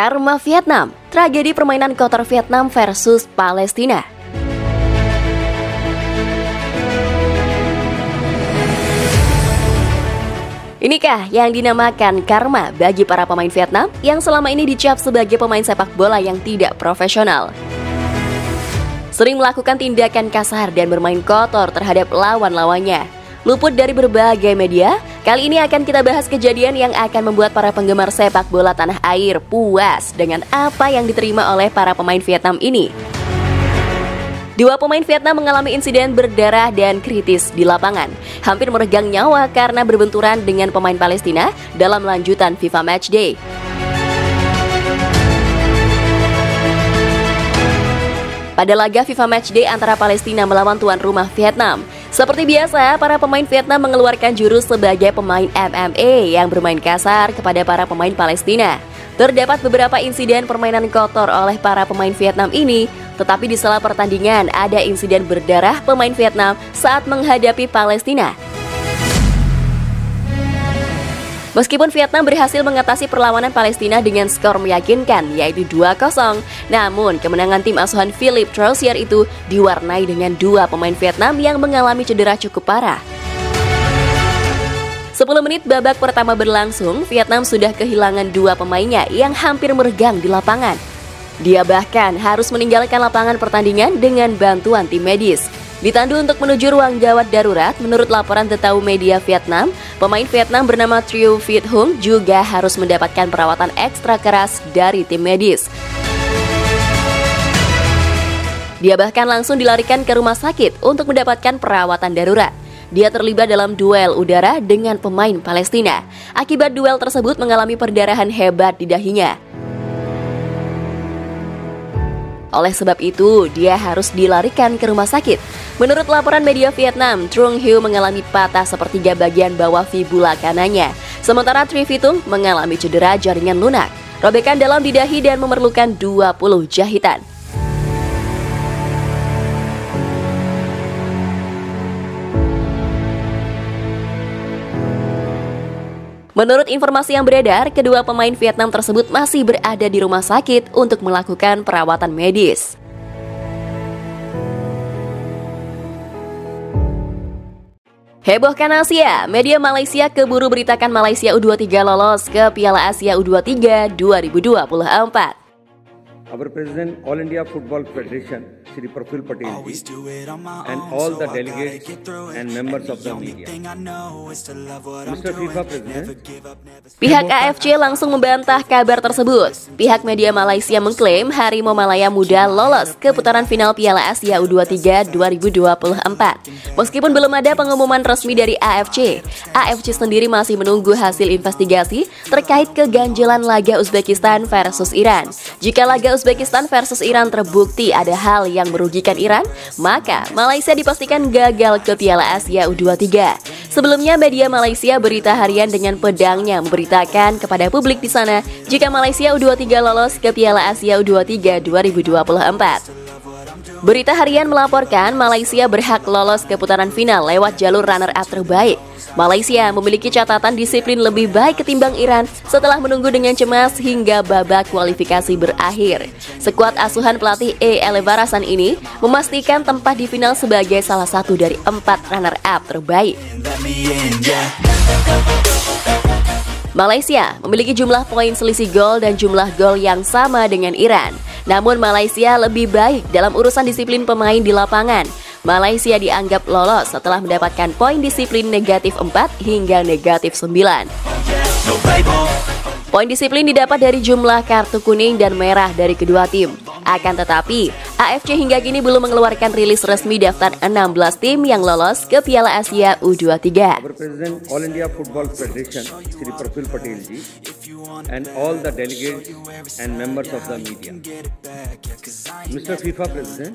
Karma Vietnam, tragedi permainan kotor Vietnam versus Palestina. Inikah yang dinamakan karma bagi para pemain Vietnam yang selama ini dicap sebagai pemain sepak bola yang tidak profesional. Sering melakukan tindakan kasar dan bermain kotor terhadap lawan-lawannya. Luput dari berbagai media, kali ini akan kita bahas kejadian yang akan membuat para penggemar sepak bola tanah air puas dengan apa yang diterima oleh para pemain Vietnam ini. Dua pemain Vietnam mengalami insiden berdarah dan kritis di lapangan, hampir meregang nyawa karena berbenturan dengan pemain Palestina dalam lanjutan FIFA Matchday. Pada laga FIFA Matchday antara Palestina melawan tuan rumah Vietnam, seperti biasa, para pemain Vietnam mengeluarkan jurus sebagai pemain MMA yang bermain kasar kepada para pemain Palestina. Terdapat beberapa insiden permainan kotor oleh para pemain Vietnam ini, tetapi di sela pertandingan ada insiden berdarah pemain Vietnam saat menghadapi Palestina. Meskipun Vietnam berhasil mengatasi perlawanan Palestina dengan skor meyakinkan, yaitu 2-0, namun kemenangan tim asuhan Philip Troussier itu diwarnai dengan dua pemain Vietnam yang mengalami cedera cukup parah. 10 menit babak pertama berlangsung, Vietnam sudah kehilangan dua pemainnya yang hampir meregang di lapangan. Dia bahkan harus meninggalkan lapangan pertandingan dengan bantuan tim medis. Ditandu untuk menuju ruang gawat darurat, menurut laporan The Tau media Vietnam, pemain Vietnam bernama Trieu Viet Hung juga harus mendapatkan perawatan ekstra keras dari tim medis. Dia bahkan langsung dilarikan ke rumah sakit untuk mendapatkan perawatan darurat. Dia terlibat dalam duel udara dengan pemain Palestina. Akibat duel tersebut mengalami perdarahan hebat di dahinya. Oleh sebab itu, dia harus dilarikan ke rumah sakit. Menurut laporan media Vietnam, Trung Hieu mengalami patah sepertiga bagian bawah fibula kanannya. Sementara Tri Vitung mengalami cedera jaringan lunak, robekan dalam di dahi dan memerlukan 20 jahitan. Menurut informasi yang beredar, kedua pemain Vietnam tersebut masih berada di rumah sakit untuk melakukan perawatan medis. Hebohkan Asia, media Malaysia keburu beritakan Malaysia U23 lolos ke Piala Asia U23 2024. Our President, All India Football Federation, Shri Praful Patel ji, and all the delegates and members of the media. Mr. FIFA President. Pihak AFC langsung membantah kabar tersebut. Pihak media Malaysia mengklaim Harimau Malaya Muda lolos ke putaran final Piala Asia U23 2024. Meskipun belum ada pengumuman resmi dari AFC, AFC sendiri masih menunggu hasil investigasi terkait keganjilan laga Uzbekistan versus Iran. Jika laga Uzbekistan versus Iran terbukti ada hal yang merugikan Iran, maka Malaysia dipastikan gagal ke Piala Asia U23. Sebelumnya, media Malaysia Berita Harian dengan pedangnya memberitakan kepada publik di sana jika Malaysia U23 lolos ke Piala Asia U23 2024. Berita Harian melaporkan Malaysia berhak lolos ke putaran final lewat jalur runner-up terbaik. Malaysia memiliki catatan disiplin lebih baik ketimbang Iran setelah menunggu dengan cemas hingga babak kualifikasi berakhir. Skuad asuhan pelatih Elevarasan ini memastikan tempat di final sebagai salah satu dari 4 runner-up terbaik. Malaysia memiliki jumlah poin selisih gol dan jumlah gol yang sama dengan Iran. Namun Malaysia lebih baik dalam urusan disiplin pemain di lapangan. Malaysia dianggap lolos setelah mendapatkan poin disiplin negatif 4 hingga negatif 9. Poin disiplin didapat dari jumlah kartu kuning dan merah dari kedua tim. Akan tetapi, AFC hingga kini belum mengeluarkan rilis resmi daftar 16 tim yang lolos ke Piala Asia U23. Our President, All India Football Federation, Shri Praful Patel ji, and all the delegates and members of the media. Mr. FIFA President.